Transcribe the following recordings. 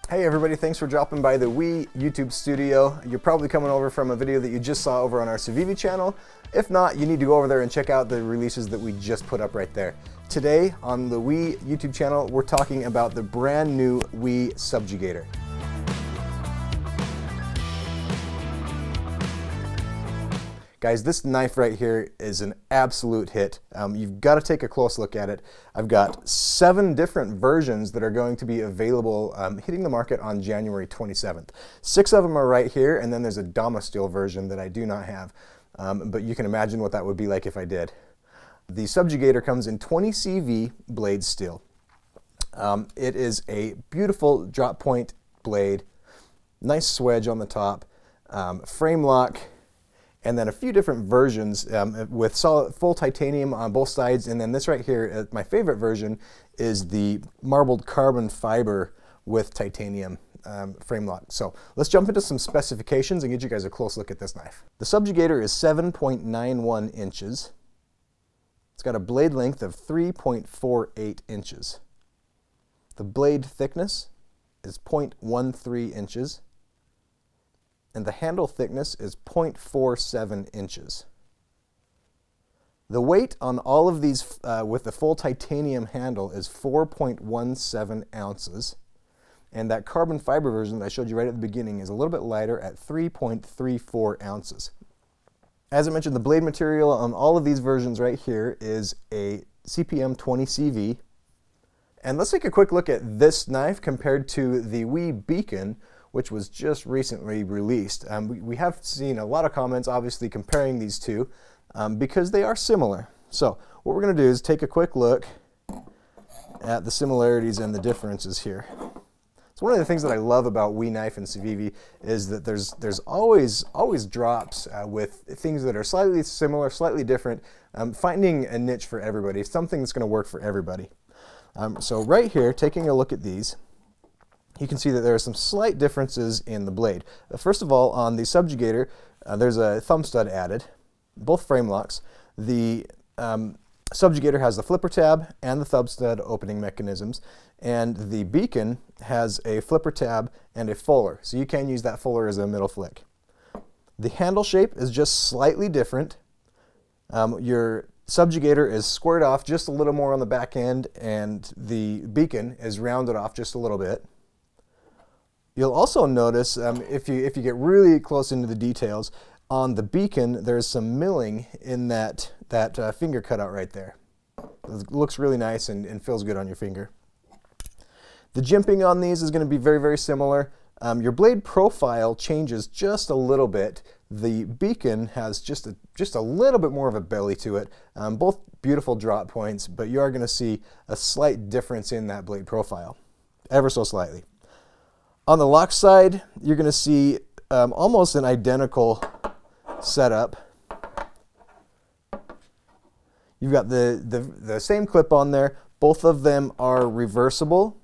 Hey everybody, thanks for dropping by the Wii YouTube studio. You're probably coming over from a video that you just saw over on our Subjugator channel. If not, you need to go over there and check out the releases that we just put up right there. Today on the Wii YouTube channel, we're talking about the brand new Wii Subjugator. Guys, this knife right here is an absolute hit. You've got to take a close look at it. I've got 7 different versions that are going to be available hitting the market on January 27th. 6 of them are right here, and then there's a Dama Steel version that I do not have. But you can imagine what that would be like if I did. The Subjugator comes in 20 CV blade steel. It is a beautiful drop point blade, nice swedge on the top, frame lock, and then a few different versions with full titanium on both sides. And then this right here, my favorite version, is the marbled carbon fiber with titanium frame lock. So let's jump into some specifications and get you guys a close look at this knife. The Subjugator is 7.91 inches. It's got a blade length of 3.48 inches. The blade thickness is 0.13 inches. And the handle thickness is 0.47 inches. The weight on all of these with the full titanium handle is 4.17 ounces. And that carbon fiber version that I showed you right at the beginning is a little bit lighter at 3.34 ounces. As I mentioned, the blade material on all of these versions right here is a CPM 20 CV. And let's take a quick look at this knife compared to the Wii Beacon, which was just recently released. We have seen a lot of comments obviously comparing these two because they are similar. So what we're going to do is take a quick look at the similarities and the differences here. So one of the things that I love about Wii Knife and Civivi is that there's always drops with things that are slightly similar, slightly different, finding a niche for everybody, something that's going to work for everybody. So right here, taking a look at these, you can see that there are some slight differences in the blade. First of all, on the Subjugator, there's a thumb stud added, both frame locks. The Subjugator has the flipper tab and the thumb stud opening mechanisms, and the Beacon has a flipper tab and a fuller, so you can use that fuller as a middle flick. The handle shape is just slightly different. Your Subjugator is squared off just a little more on the back end, and the Beacon is rounded off just a little bit. You'll also notice, if you get really close into the details, on the Beacon there's some milling in that finger cutout right there. It looks really nice and feels good on your finger. The jimping on these is going to be very, very similar. Your blade profile changes just a little bit. The Beacon has just a little bit more of a belly to it. Both beautiful drop points, but you are going to see a slight difference in that blade profile, ever so slightly. On the lock side, you're going to see almost an identical setup. You've got the same clip on there. Both of them are reversible.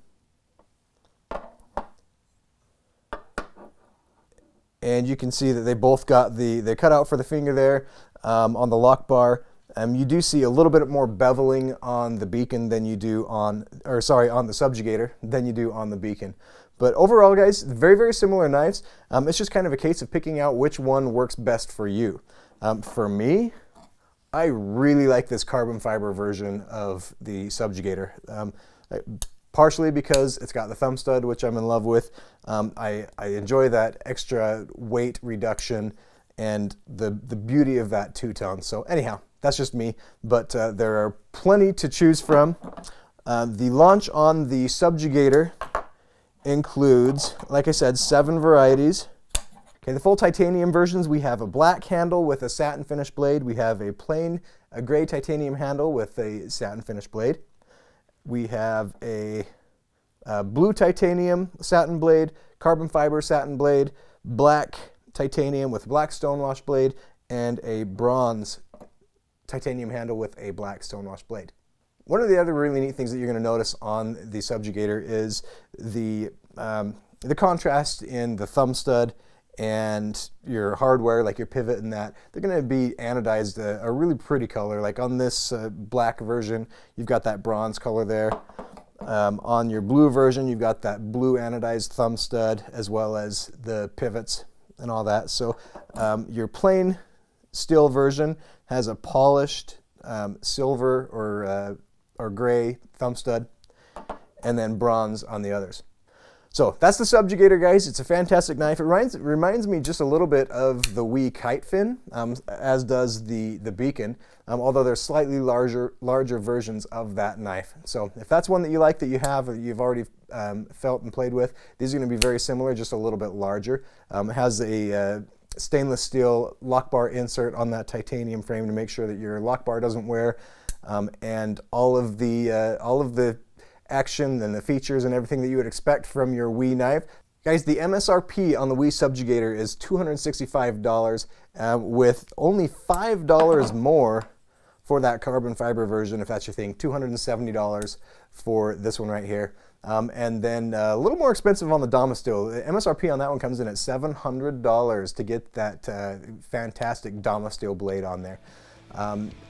And you can see that they both got the cutout for the finger there on the lock bar. You do see a little bit more beveling on the Beacon than you do on the Subjugator than you do on the Beacon. But overall, guys, very, very similar knives. It's just kind of a case of picking out which one works best for you. For me, I really like this carbon fiber version of the Subjugator. Partially because it's got the thumb stud, which I'm in love with. I enjoy that extra weight reduction and the beauty of that two-tone. So anyhow, that's just me, but there are plenty to choose from. The launch on the Subjugator includes, like I said, 7 varieties. Okay, the full titanium versions, we have a black handle with a satin finish blade. We have a gray titanium handle with a satin finish blade. We have a blue titanium satin blade, carbon fiber satin blade, black titanium with black stonewash blade, and a bronze titanium handle with a black stonewash blade. One of the other really neat things that you're going to notice on the Subjugator is the contrast in the thumb stud and your hardware, like your pivot and that. They're going to be anodized a really pretty color. Like on this black version, you've got that bronze color there. On your blue version, you've got that blue anodized thumb stud as well as the pivots and all that. So your plain steel version has a polished silver or gray thumb stud, and then bronze on the others. So that's the Subjugator, guys. It's a fantastic knife. It reminds me just a little bit of the Wii kite fin, as does the Beacon, although they're slightly larger versions of that knife. So if that's one that you like, that you have, or you've already felt and played with, these are going to be very similar, just a little bit larger. It has a stainless steel lock bar insert on that titanium frame to make sure that your lock bar doesn't wear, and all of the action and the features and everything that you would expect from your Wii knife. Guys, the MSRP on the Wii Subjugator is $265, with only $5 more for that carbon fiber version, if that's your thing. $270 for this one right here. And then a little more expensive on the Damasteel. The MSRP on that one comes in at $700 to get that fantastic Damasteel blade on there.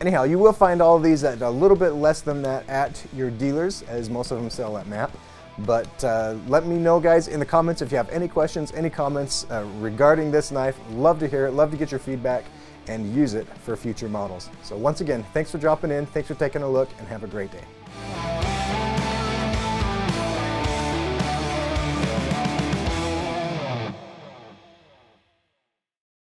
Anyhow, you will find all of these at a little bit less than that at your dealers, as most of them sell at MAP. But let me know, guys, in the comments if you have any questions, any comments regarding this knife. Love to hear it, love to get your feedback and use it for future models. So once again, thanks for dropping in, thanks for taking a look, and have a great day.